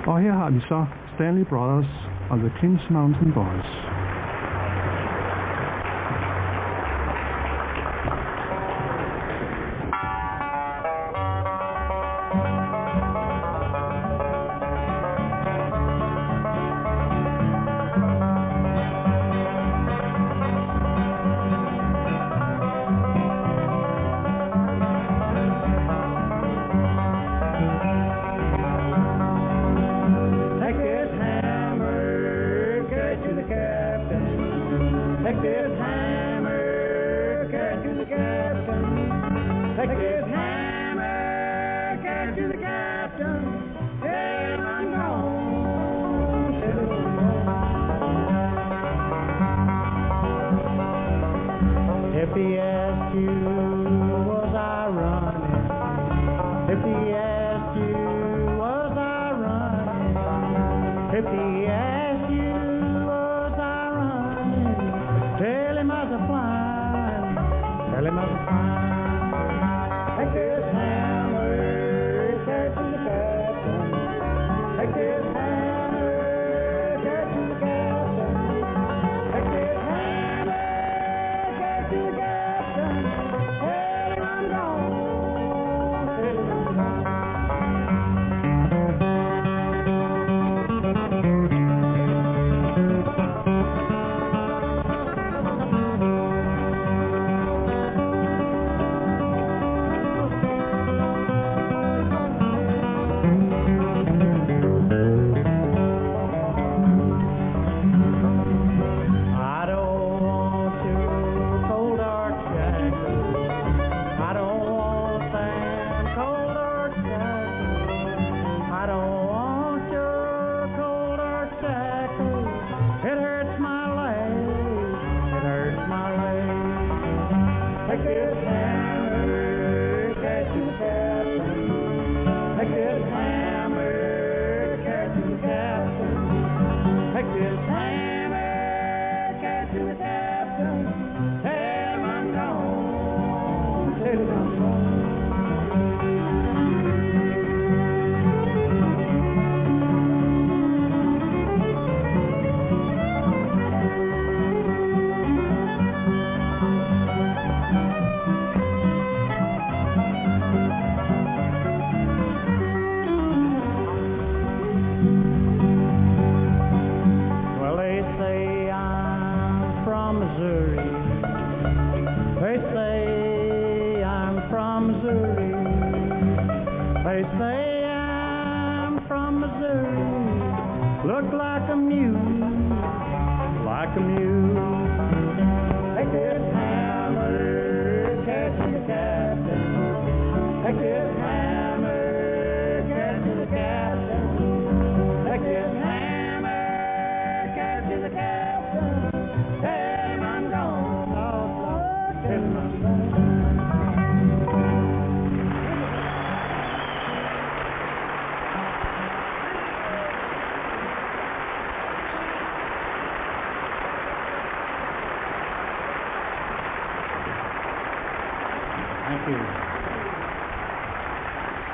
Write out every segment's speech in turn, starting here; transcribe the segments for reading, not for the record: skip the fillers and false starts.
Og her har vi så Stanley Brothers og The Clinch Mountain Boys.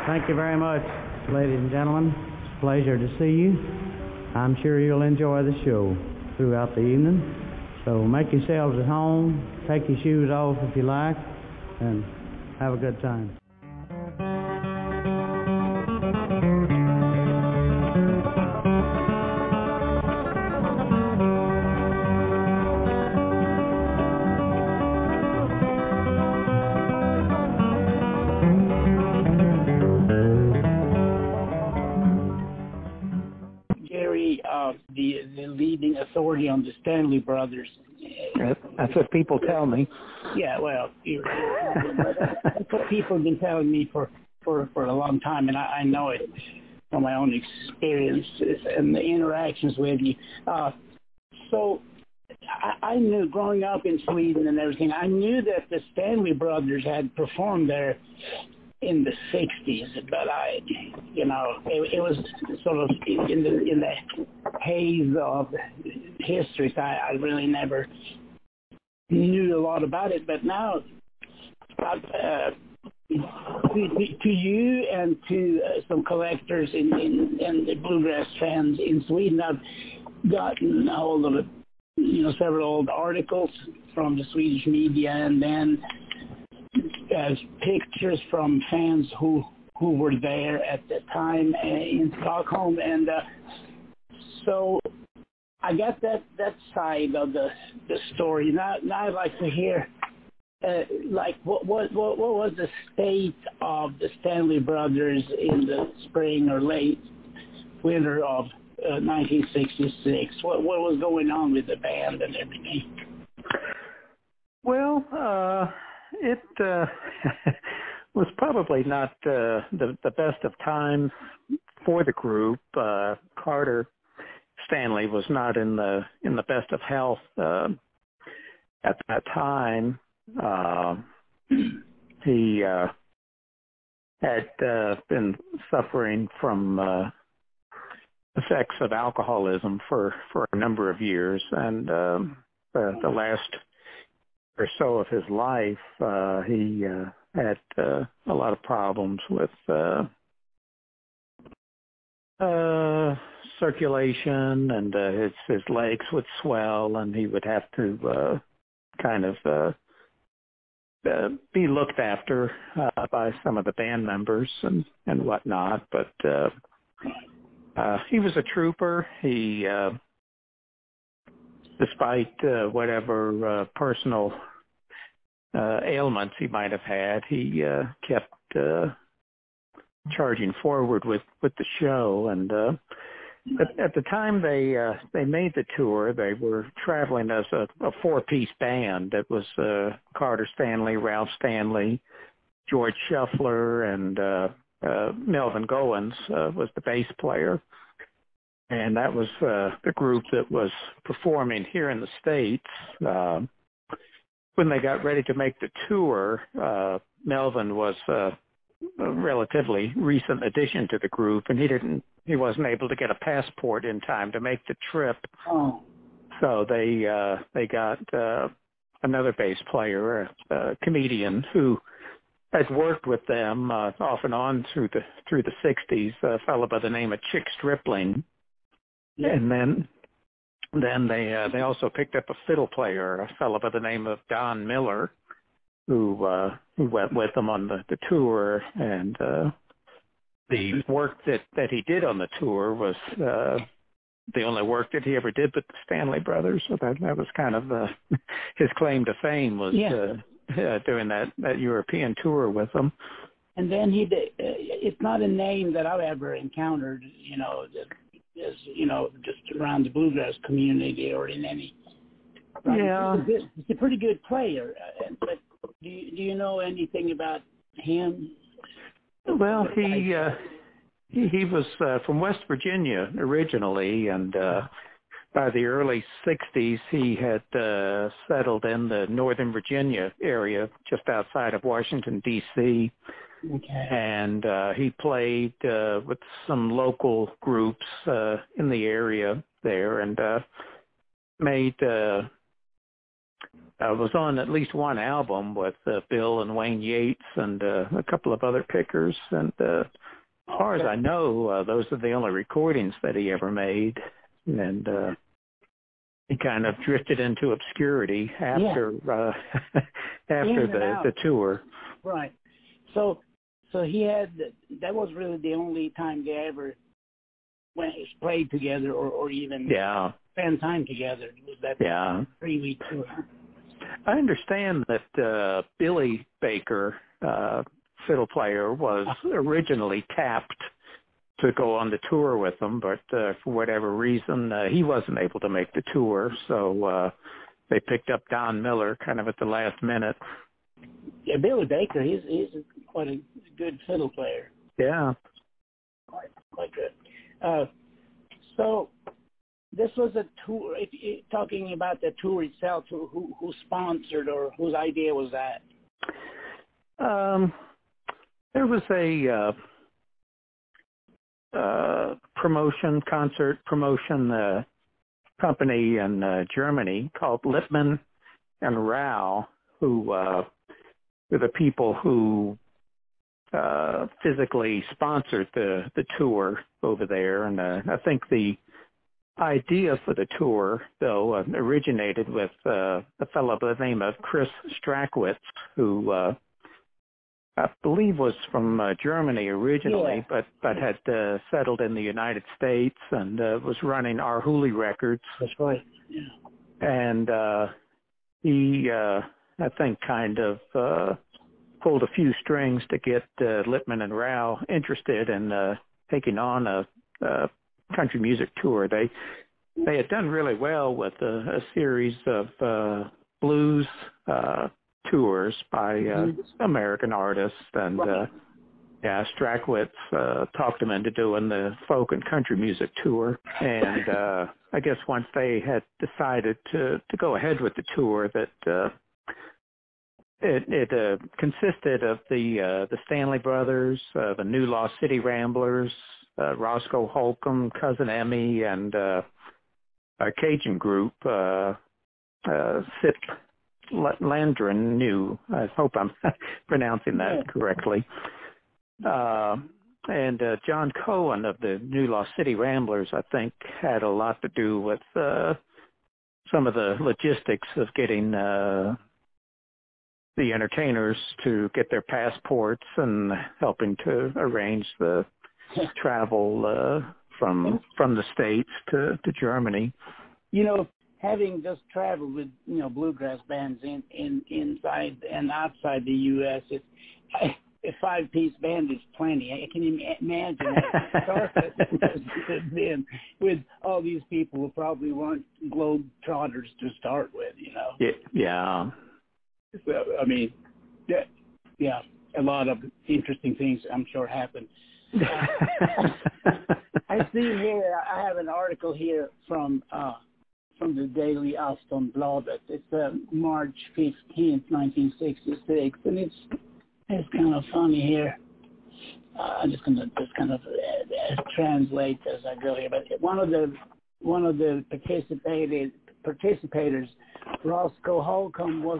Thank you very much, ladies and gentlemen. It's a pleasure to see you. I'm sure you'll enjoy the show throughout the evening. So make yourselves at home, take your shoes off if you like, and have a good time. The leading authority on the Stanley Brothers. That's what people tell me. Yeah, well, that's what people have been telling me for a long time, and I know it from my own experiences and the interactions with you. So I knew, growing up in Sweden and everything, I knew that the Stanley Brothers had performed there in the 60s, but it was sort of in the haze of history, so I really never knew a lot about it. But now, about to you and to some collectors and the bluegrass fans in Sweden. I've gotten a hold of several old articles from the Swedish media, and then pictures from fans who were there at the time in Stockholm, and so I got that side of the story. Now I'd like to hear what was the state of the Stanley brothers in the spring or late winter of 1966? What was going on with the band and everything? Well, it was probably not the best of times for the group. Carter Stanley was not in the best of health at that time. He had been suffering from effects of alcoholism for a number of years, and the last or so of his life, he had a lot of problems with circulation, and his legs would swell, and he would have to kind of be looked after by some of the band members and whatnot. But he was a trooper. He, despite whatever personal ailments he might have had, he kept charging forward with the show. And at the time they made the tour, they were traveling as a four-piece band. It was Carter Stanley, Ralph Stanley, George Shuffler, and Melvin Goins was the bass player. And that was the group that was performing here in the States. When they got ready to make the tour, Melvin was a relatively recent addition to the group, and he wasn't able to get a passport in time to make the trip. Oh. So they got another bass player, a comedian who had worked with them off and on through the 60s, a fellow by the name of Chick Stripling. Yeah. And then they also picked up a fiddle player, a fellow by the name of Don Miller, who went with them on the tour. And the work that he did on the tour was the only work that he ever did with the Stanley Brothers. So that was kind of his claim to fame, was doing that European tour with them. And then he did. It's not a name that I've ever encountered, just around the bluegrass community or in any. Yeah, he's a pretty good player. But do you know anything about him? Well, he was from West Virginia originally, and by the early 60s, he had settled in the Northern Virginia area, just outside of Washington, D.C., Okay. And he played with some local groups in the area there, and was on at least one album with Bill and Wayne Yates and a couple of other pickers. And as far as I know, those are the only recordings that he ever made. And he kind of drifted into obscurity after the tour. Right. So he had, that was really the only time they ever played together or even spend time together. Was that 3-week tour? I understand that Billy Baker, fiddle player, was originally tapped to go on the tour with them, but for whatever reason, he wasn't able to make the tour, so they picked up Don Miller kind of at the last minute. Yeah, Billy Baker, he's quite a good fiddle player. Yeah. Quite good. So this was a tour, talking about the tour itself, who sponsored or whose idea was that? There was a concert promotion company in Germany called Lippmann and Rau, who were the people who physically sponsored the tour over there, and I think the idea for the tour, though, originated with a fellow by the name of Chris Strackwitz, who I believe was from Germany originally, but had settled in the United States and was running Archival Records. That's right. Yeah. And he, I think, kind of pulled a few strings to get Lippman and Rao interested in taking on a country music tour. They had done really well with a series of blues tours by American artists, and Strackwitz talked them into doing the folk and country music tour. And I guess once they had decided to go ahead with the tour, that it consisted of the Stanley brothers, the New Lost City Ramblers, Roscoe Holcomb, Cousin Emmy, and a Cajun group, Sip Landrin New. I hope I'm pronouncing that correctly. And John Cohen of the New Lost City Ramblers, I think, had a lot to do with some of the logistics of getting the entertainers to get their passports and helping to arrange the travel from the States to Germany. You know, having just traveled with bluegrass bands inside and outside the U.S., a 5-piece band is plenty. I can imagine the process has been with all these people who probably weren't globe trotters to start with. Yeah. So, I mean, yeah, a lot of interesting things I'm sure happened. I see here, I have an article here from the Daily Aftonbladet. It's March 15th, 1966, and it's kind of funny here. I'm just going to translate as I go here. But one of the participators, Roscoe Holcomb, was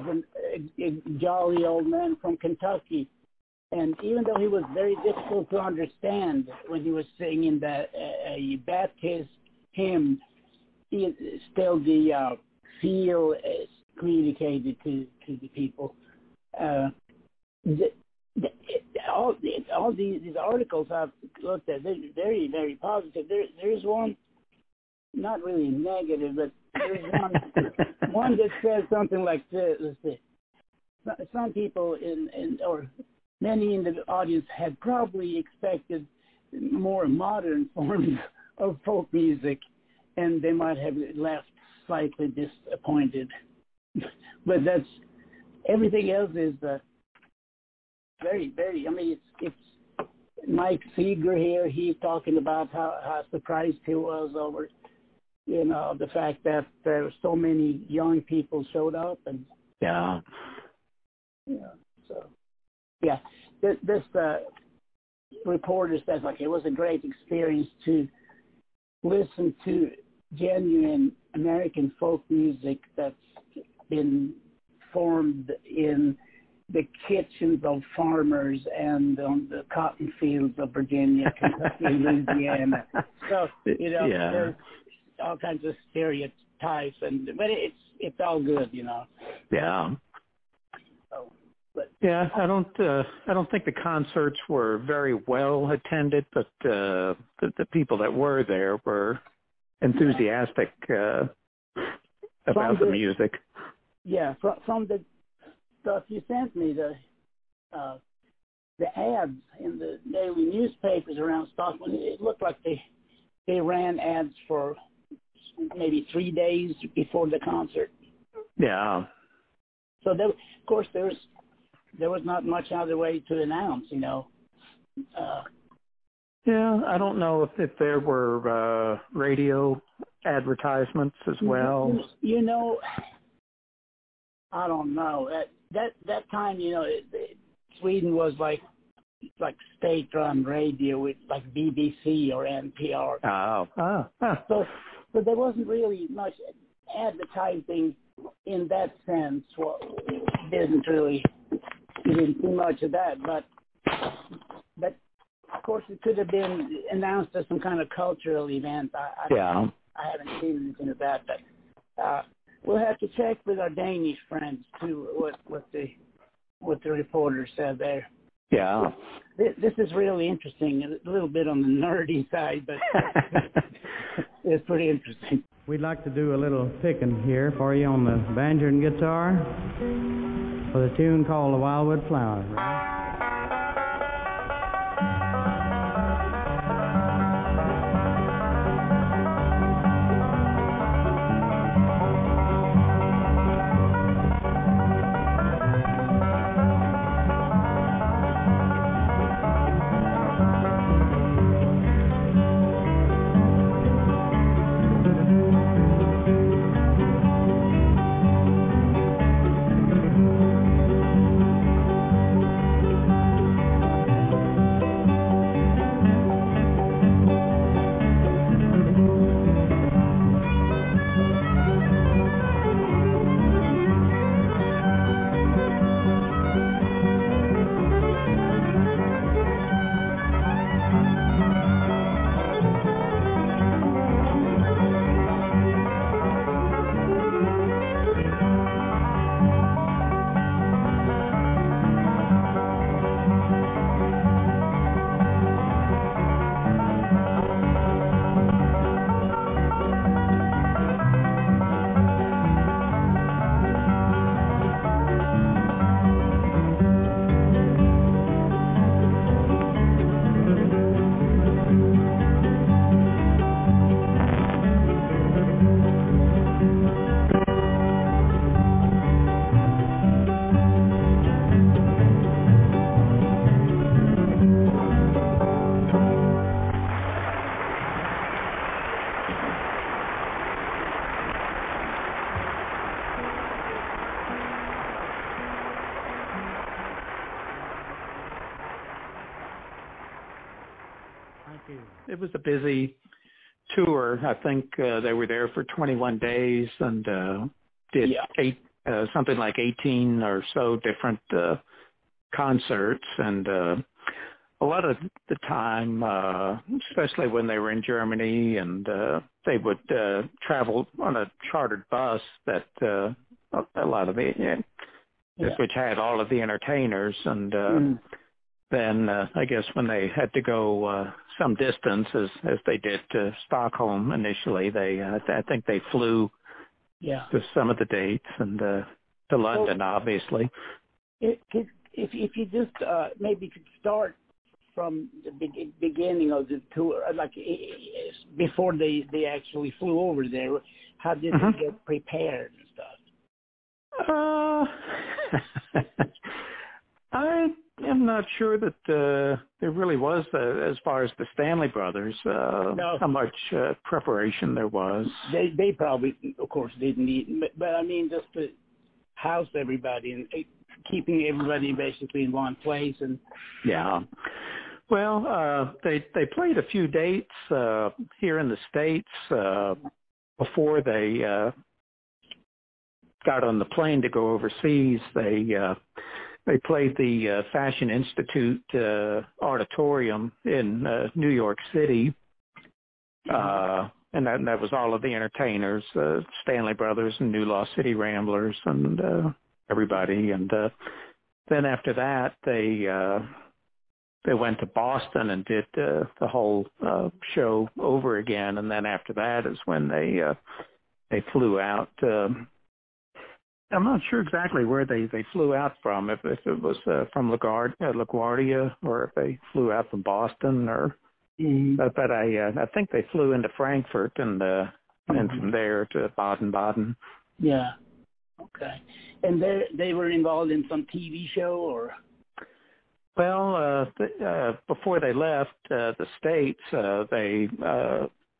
a jolly old man from Kentucky. And even though he was very difficult to understand when he was singing a Baptist hymn, still the feel is communicated to the people. All these articles I've looked at, they're very, very positive. There's one, not really negative, but there's one that says something like this. Let's see. Some people or many in the audience had probably expected more modern forms of folk music, and they might have left slightly disappointed. But that's everything else is very, very. I mean, it's Mike Seeger here. He's talking about how surprised he was over, the fact that there were so many young people showed up, and this reporter says, it was a great experience to listen to genuine American folk music that's been formed in the kitchens of farmers and on the cotton fields of Virginia, Kentucky, Louisiana. So, there's all kinds of stereotypes, but it's all good, Yeah. So, I don't think the concerts were very well attended, but the people that were there were enthusiastic about the music. Yeah, from the stuff you sent me, the ads in the daily newspapers around Stockholm, it looked like they ran ads for maybe 3 days before the concert. Yeah. So of course there was not much other way to announce, I don't know if there were radio advertisements as well. I don't know. That time, Sweden was like state-run radio with like BBC or NPR. So there wasn't really much advertising in that sense. Well, we didn't see much of that. But but of course it could have been announced as some kind of cultural event. I haven't seen anything of that, but we'll have to check with our Danish friends too what the reporter said there. Yeah. This is really interesting. A little bit on the nerdy side, but it's pretty interesting. We'd like to do a little picking here for you on the banjo and guitar with a tune called The Wildwood Flower. It was a busy tour. I think they were there for 21 days and did something like 18 or so different concerts. And a lot of the time, especially when they were in Germany, and they would travel on a chartered bus that a lot of which had all of the entertainers. And then I guess when they had to go some distance, as they did to Stockholm initially, I think they flew to some of the dates and to London, obviously. If you just maybe could start from the beginning of the tour, like before they actually flew over there, how did they get prepared and stuff? I am not sure that there really was, as far as the Stanley brothers, how much preparation there was. They probably, of course, didn't need, but I mean, just to house everybody and keeping everybody basically in one place. And well, they played a few dates here in the States before they got on the plane to go overseas. They played the Fashion Institute auditorium in New York City, and that was all of the entertainers, Stanley Brothers and New Lost City Ramblers and everybody. And then after that, they went to Boston and did the whole show over again. And then after that is when they flew out. I'm not sure exactly where they flew out from, if it was from LaGuardia or if they flew out from Boston, or but I think they flew into Frankfurt and from there to Baden-Baden. Yeah. Okay. And they were involved in some TV show, or? Well, before they left the States, they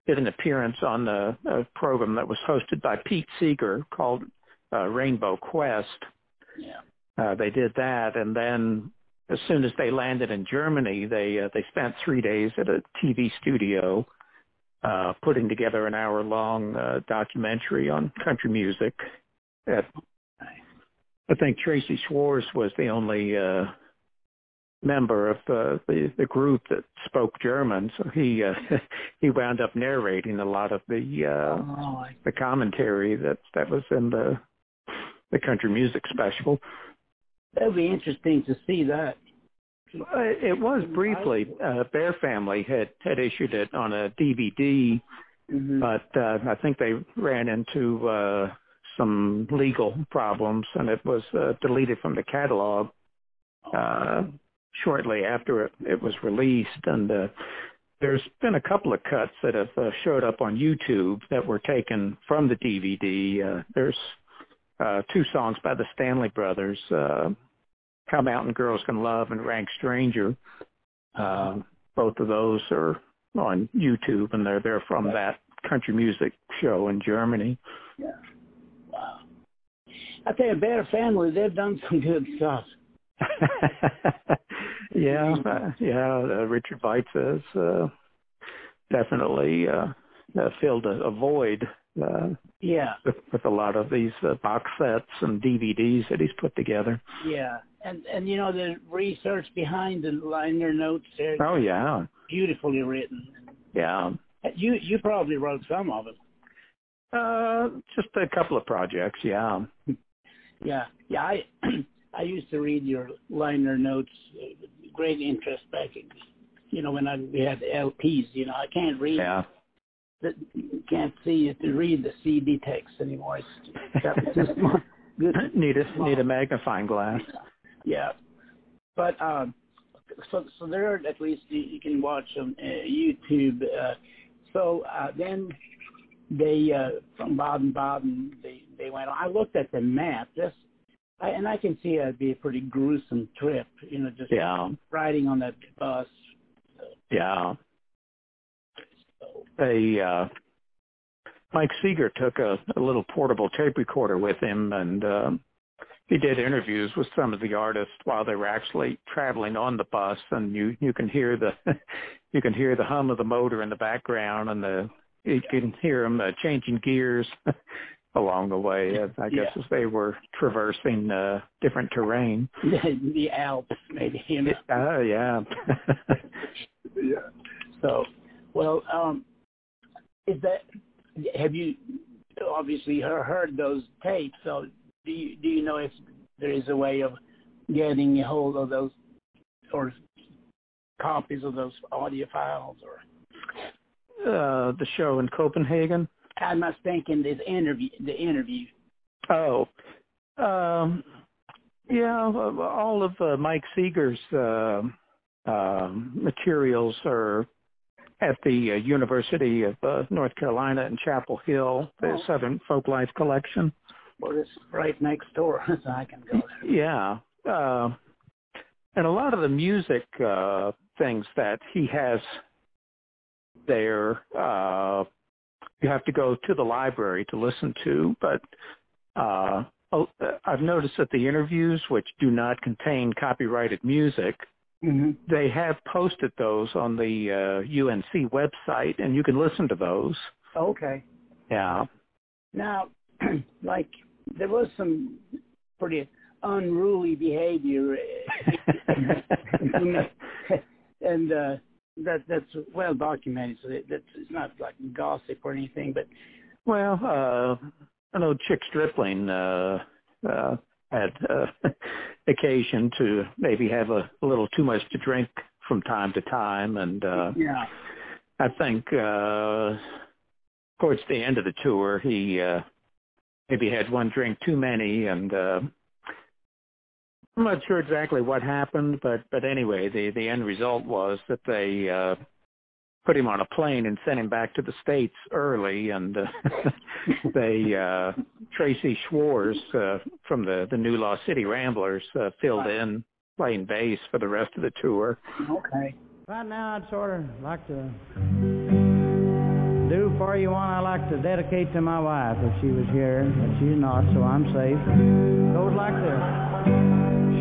did an appearance on a program that was hosted by Pete Seeger called Rainbow Quest. Yeah. They did that, and then as soon as they landed in Germany, they spent 3 days at a TV studio putting together an hour-long documentary on country music. I think Tracy Schwartz was the only member of the group that spoke German, so he he wound up narrating a lot of the commentary that was in the country music special. That would be interesting to see that. It was briefly. Bear Family had issued it on a DVD, but I think they ran into some legal problems, and it was deleted from the catalog shortly after it was released. And there's been a couple of cuts that have showed up on YouTube that were taken from the DVD. There's 2 songs by the Stanley brothers, How Mountain Girls Can Love and Rank Stranger. Both of those are on YouTube, and they're from that country music show in Germany. Yeah. Wow. I tell you, Bear Family, they've done some good stuff. Richard Weitz has definitely filled a void with a lot of these box sets and DVDs that he's put together. Yeah, and you know, the research behind the liner notes there. Oh, yeah. Beautifully written. Yeah. You probably wrote some of it. Just a couple of projects, yeah. Yeah. I used to read your liner notes, great interest back, when we had LPs. I can't read. Yeah. Can't see it to read the CD text anymore. It's just good. Need a magnifying glass. Yeah, but so there at least you can watch on YouTube. Then they from Baden-Baden they went on. I looked at the map. And I can see it'd be a pretty gruesome trip. Just riding on that bus. Yeah. Mike Seeger took a little portable tape recorder with him, and he did interviews with some of the artists while they were actually traveling on the bus, and you can hear the hum of the motor in the background, and you can hear them changing gears along the way. I guess as they were traversing different terrain. The Alps, maybe. Yeah. Yeah. So, well, have you obviously heard those tapes? So do you know if there is a way of getting a hold of those or copies of those audio files, or the show in Copenhagen? I must think in the interview. Oh, all of Mike Seeger's materials are at the University of North Carolina in Chapel Hill, the Southern Folklife Collection. Well, it's right next door, so I can go there. Yeah. And a lot of the music things that he has there, you have to go to the library to listen to. But I've noticed that the interviews, which do not contain copyrighted music, they have posted those on the UNC website, and you can listen to those. Okay. Yeah. Now, like, there was some pretty unruly behavior, and that's well documented. So it's not like gossip or anything, but I know Chick Stripling had occasion to maybe have a little too much to drink from time to time, and I think towards the end of the tour he maybe had one drink too many, and I'm not sure exactly what happened, but anyway, the end result was that they put him on a plane and sent him back to the States early, and Tracy Schwartz from the New Law City Ramblers filled in playing bass for the rest of the tour. Okay. Right now, I'd sort of like to do for you one I like to dedicate to my wife if she was here, but she's not, so I'm safe. Goes like this.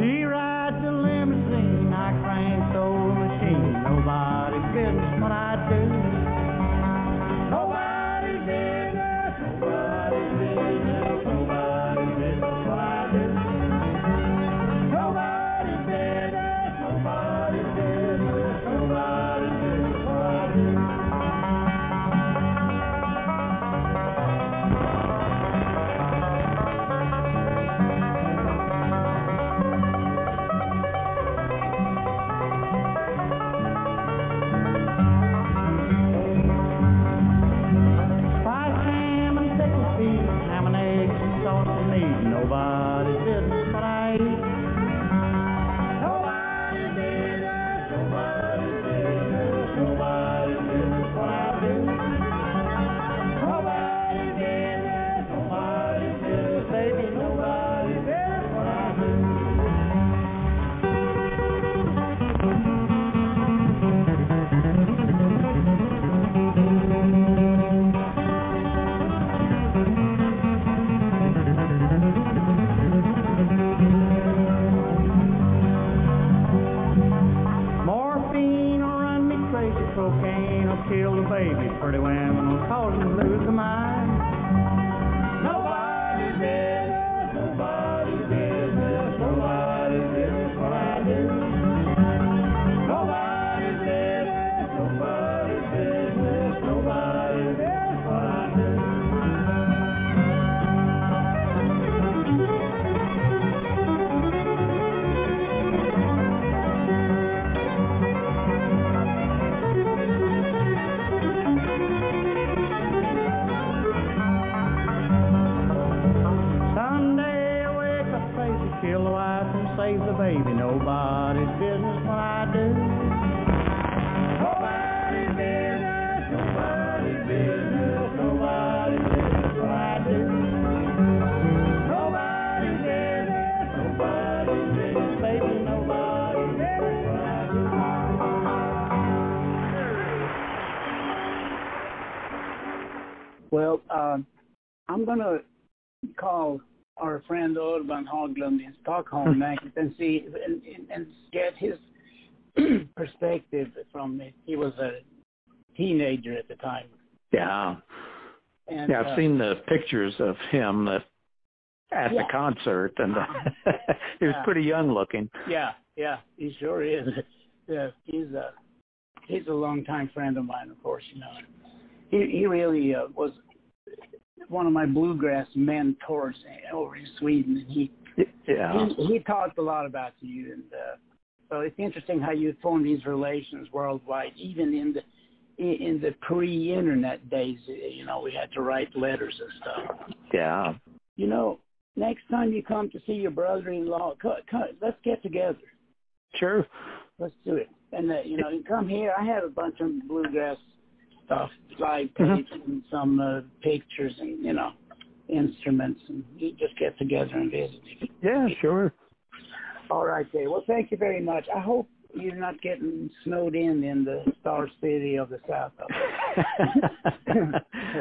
She rides a limousine, I crank the old machine. Nobody's business what I do. Nobody's business, nobody's business, nobody's business what I do. Nobody's business, nobody's baby, pretty women will cause them to lose their mind. Nobody's business, nobody's business, nobody's business what I do. Nobody's business, nobody's business, nobody's business what I do. Kill the wife and save the baby. Nobody's business what I do. Nobody's business, nobody's business, nobody's business what I do. Nobody's business, nobody's business, baby, nobody's business what I do. Well, I'm going to call our friend Urban Haglund in Stockholm next and see and get his perspective from it. He was a teenager at the time. Yeah. And, yeah, I've seen the pictures of him at the concert, and he was pretty young looking. Yeah, he sure is. He's a longtime friend of mine, of course. You know, he really was one of my bluegrass mentors over in Sweden, and he talked a lot about you, and so it's interesting how you formed these relations worldwide, even in the pre-internet days. You know, we had to write letters and stuff. Yeah. You know, next time you come to see your brother-in-law, let's get together. Sure. Let's do it, and you know, you come here. I have a bunch of bluegrass stuff, live tapes and some pictures and, you know, instruments, and you just get together and visit. Yeah, sure. All right, Dave. Well, thank you very much. I hope you're not getting snowed in the Star City of the South.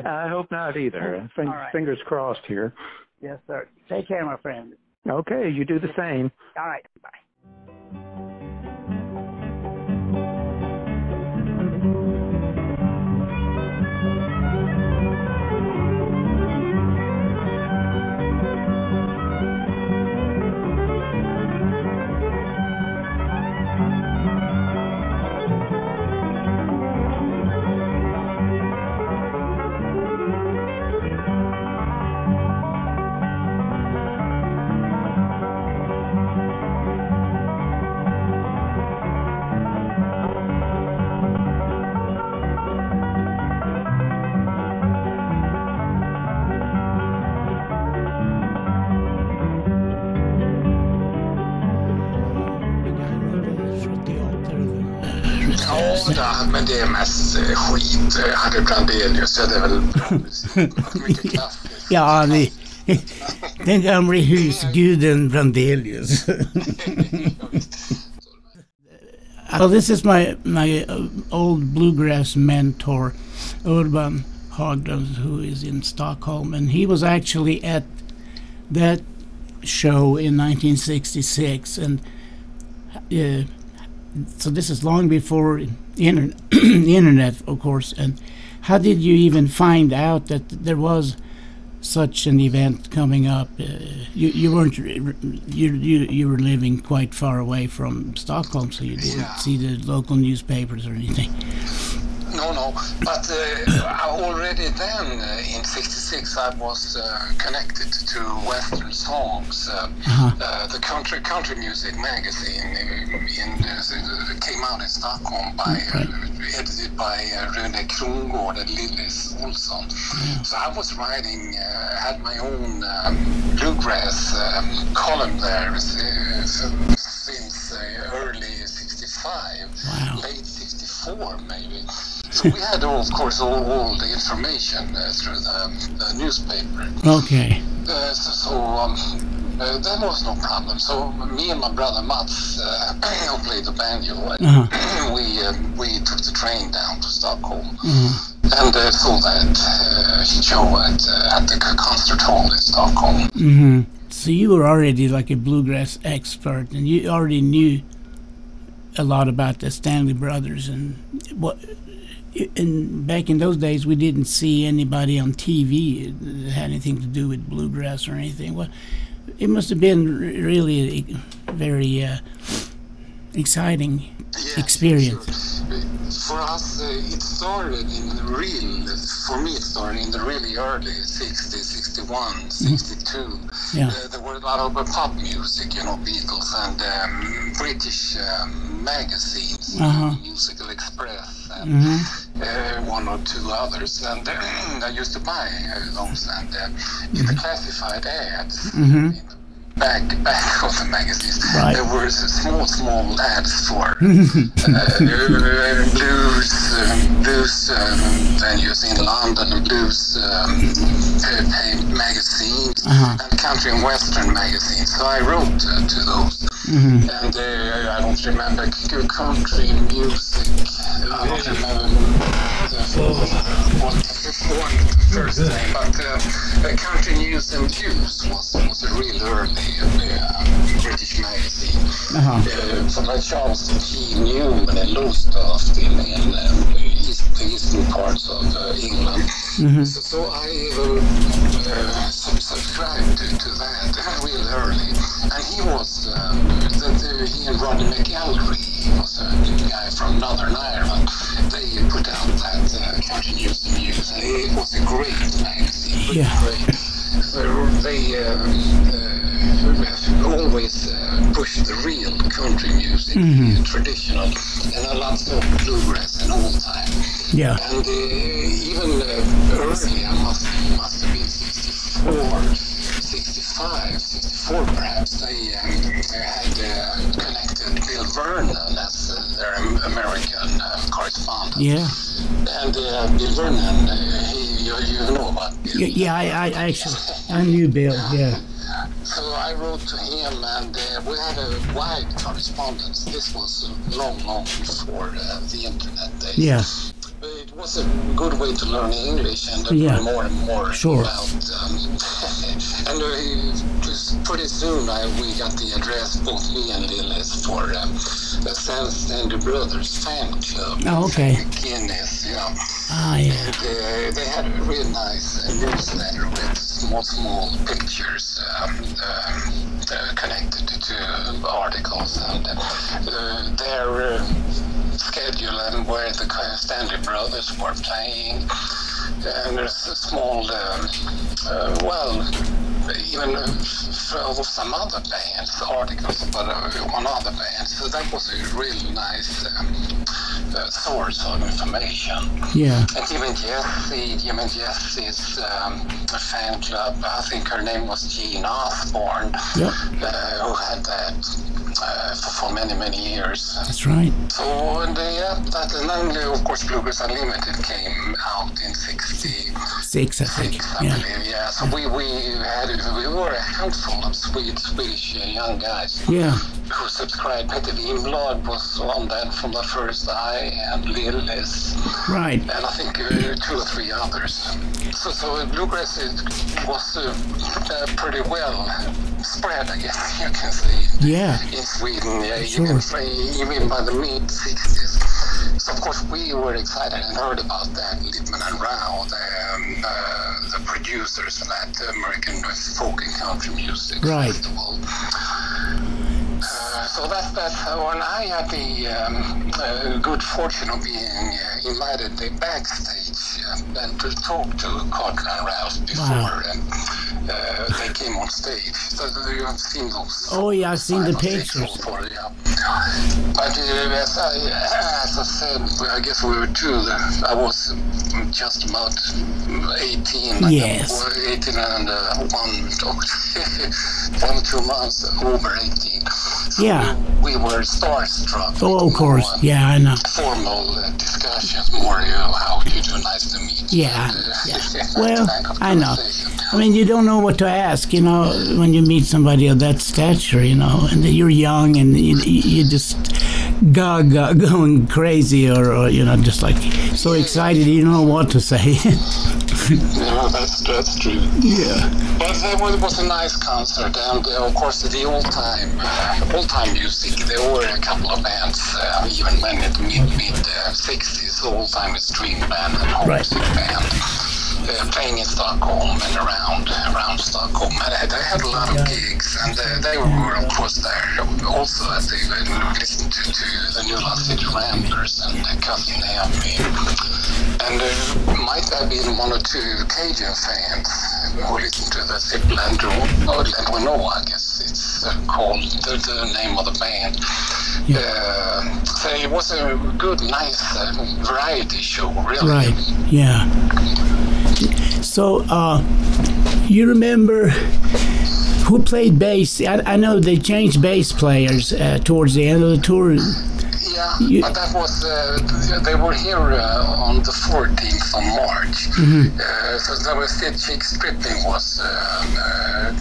I hope not either. Right. Fingers crossed here. Yes, sir. Take care, my friend. Okay, you do the same. All right, bye. Ja, men det är mest skit. Hade Brandelius, det är väl mycket kaffe. Ja, den gamla husguden Brandelius. Well, this is my old bluegrass mentor, Urban Haglund, who is in Stockholm, and he was actually at that show in 1966, and so this is long before the internet, of course. And how did you even find out that there was such an event coming up? You weren't you were living quite far away from Stockholm, so you didn't see the local newspapers or anything. No, but already then in '66 I was connected to Western Songs, the country music magazine came out in Stockholm edited by Rune Krongård and Lillis Olsson. So I was writing, had my own bluegrass column there since early '65, late '64 maybe. So we had, of course, all the information through the newspaper. Okay. There was no problem. So me and my brother Mats, who played the banjo, we took the train down to Stockholm and saw that show at the concert hall in Stockholm. Mm-hmm. So you were already like a bluegrass expert, and you already knew a lot about the Stanley brothers and back in those days, we didn't see anybody on TV that had anything to do with bluegrass or anything. Well, it must have been really very exciting experience. For us, it started in the really early 60s, 61, 62. There were a lot of pop music, Beatles and British magazines, Musical Express, and one or two others. And I used to buy those, and in the classified ads, back of the magazines, there were small ads for blues venues in London, blues magazines, and country and western magazines. So I wrote to those, and I don't remember country music. I don't remember what one first name, but Country News and Views was a real early British magazine. From Charleston, Key, Newman, and Lowestoft in the eastern parts of England. So I subscribed to that real early. And he was, he and Rodney McElry, was a guy from Northern Ireland. They put out that Country News and Views. And it was a great magazine, great. So they always pushed the real country music, traditional, and a lot of bluegrass and old time. And even early, I must have been 64 perhaps, they had connected Bill Vernon as their American correspondent. And Bill Vernon, you know about Bill. I knew Bill, So I wrote to him, and we had a wide correspondence. This was long before the internet days. It was a good way to learn English and learn more and more about. And just pretty soon we got the address, both me and Lillis, for the Stanley Brothers fan club. Guinness, And they had a really nice newsletter with small pictures connected to articles, and their schedule and where the Stanley Brothers were playing. And there's a small, even of some other bands, articles about one other band. So that was a really nice source of information. And even Jessie's fan club, I think her name was Jean Osborne, who had that for many years. That's right. So and then of course Bluegrass Unlimited came out in 66, I think. I believe. So we were a handful of Swedish young guys who subscribed. Peter Wimblad was on that from the first eye, and Lillis. And I think 2 or 3 others. So Bluegrass was pretty well spread, I guess you can say, in Sweden, even by the mid-60s. So of course we were excited and heard about that, Lippman and Rao, the producers of that American folk and country music festival. So that's when I had the good fortune of being invited backstage and to talk to Carter and Ralph before they came on stage. So you have seen those. I've seen the pictures. But as I said, I guess we were I was just about 18. 18 and 1 or 2 months over 18. So we were starstruck. Of course. I know. Formal discussions, more how you do, nice to meet you. Well, I know. I mean, you don't know what to ask, when you meet somebody of that stature, and you're young and you just going crazy or just like so excited you don't know what to say. Yeah, that's true. Yeah. But that was a nice concert, and of course the old-time music. There were a couple of bands, even when it mid 60s, old-time string band and home music band. Playing in Stockholm and around Stockholm. They had a lot of gigs, and they were of course there also as they listened to the New City Ramblers and Cousin Naomi. And might have been one or two Cajun fans who listened to the Zipland or I guess it's called the name of the band. So it was a good, nice variety show, really. Right, yeah. So, you remember who played bass? I know they changed bass players towards the end of the tour. Yeah, but that was, they were here on the 14th of March. So that was Chick Stripping was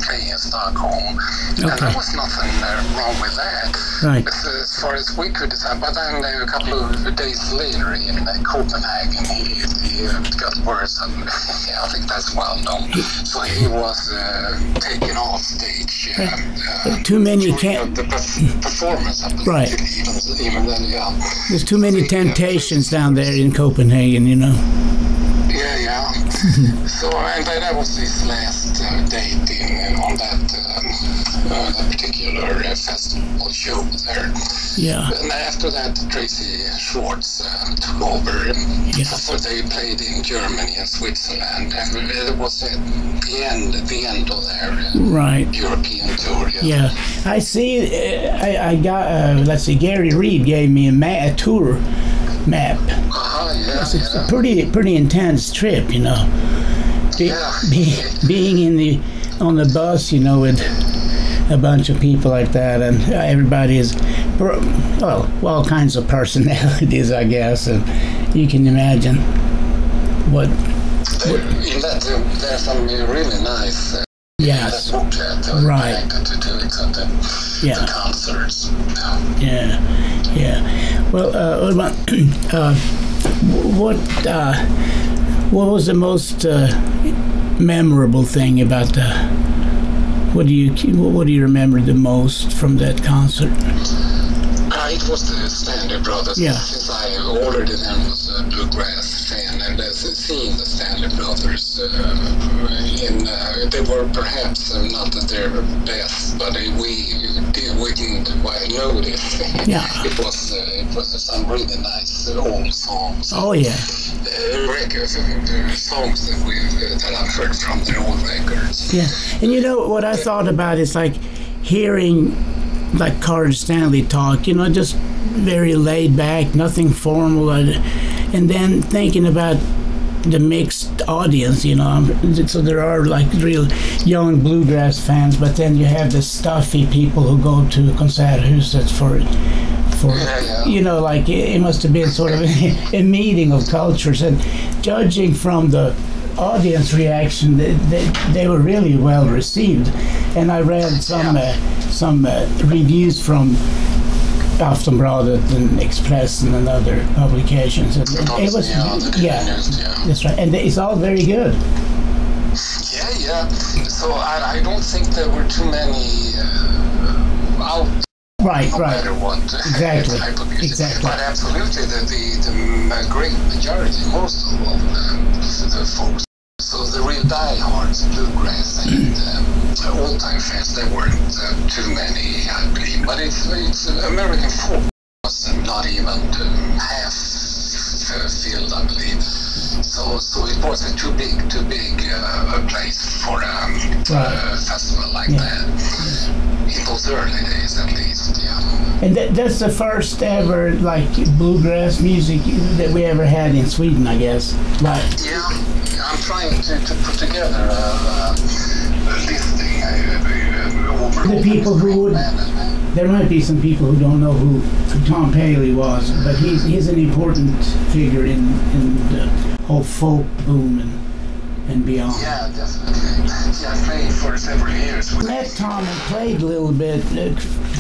playing in Stockholm. And there was nothing wrong with that. Right. As far as we could decide. But then a couple of days later in Copenhagen, he got worse. And I think that's well known. So he was taken off stage. Too many the performance of the right. Even then, yeah. There's too many temptations down there in Copenhagen, you know. Yeah. So, and that was his last date on that particular festival show there. Yeah. And after that, Tracy Schwartz took over. So they played in Germany and Switzerland. And it was at the end of their European tour. Yeah. I see. I got. Let's see. Gary Reid gave me a tour map. It's a pretty intense trip, you know. Being on the bus, you know, with a bunch of people like that, and everybody is, all kinds of personalities, I guess, and you can imagine what. There's some really nice. Yes. Right. To the concerts. Yeah. Well, what was the most memorable thing about the? What do you remember the most from that concert? It was the Stanley Brothers. Yeah. Since I already then was a bluegrass fan, and seeing the Stanley Brothers, they were perhaps not at their best, but we didn't notice. Yeah. It was some really nice old songs. Oh yeah. Records, songs that I've heard from their old records. Yeah, and you know what I thought about is like hearing like Carter Stanley talk, you know, just very laid back, nothing formal, and then thinking about the mixed audience, you know. So there are like real young bluegrass fans, but then you have the stuffy people who go to Konserthuset for you know, like it must have been sort of a meeting of cultures, and judging from the audience reaction, they were really well received. And I read some reviews from Aftonbladet and Expressen and other publications. And it was that's right, and it's all very good. Yeah. So I don't think there were too many out. Right. Matter what Exactly. type of music. Exactly. But absolutely, the great majority, most of the folks, so the real diehards, bluegrass and old-time fans, there weren't too many, I believe. But it's American folk was not even half filled, I believe. So it wasn't too big a place for a festival like that. In those early days, at least, yeah. And that's the first ever like bluegrass music that we ever had in Sweden, I guess. Right. Yeah, I'm trying to put together a listing over the people who would. There might be some people who don't know who Tom Paley was, but he's an important figure in the whole folk boom and beyond. Yeah, definitely. Yeah, I played for several years. Met Tom and played a little bit, a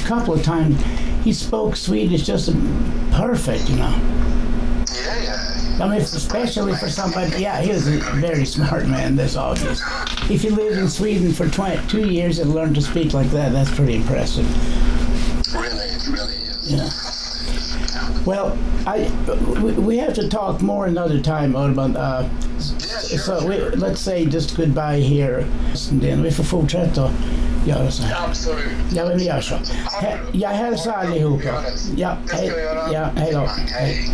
couple of times. He spoke Swedish just perfect, you know. Yeah. I mean, especially for somebody, yeah, he was a very smart man, that's obvious. If you lived in Sweden for 2 years and learned to speak like that, that's pretty impressive. Really, it really is. Yeah. Well, we have to talk more another time about let's say just goodbye here. Vi får fortsätta göra så här. Absolut. Ja, vi gör så. Jag hälsar allihopa. Ja, hej. Ja, hej då. Hej.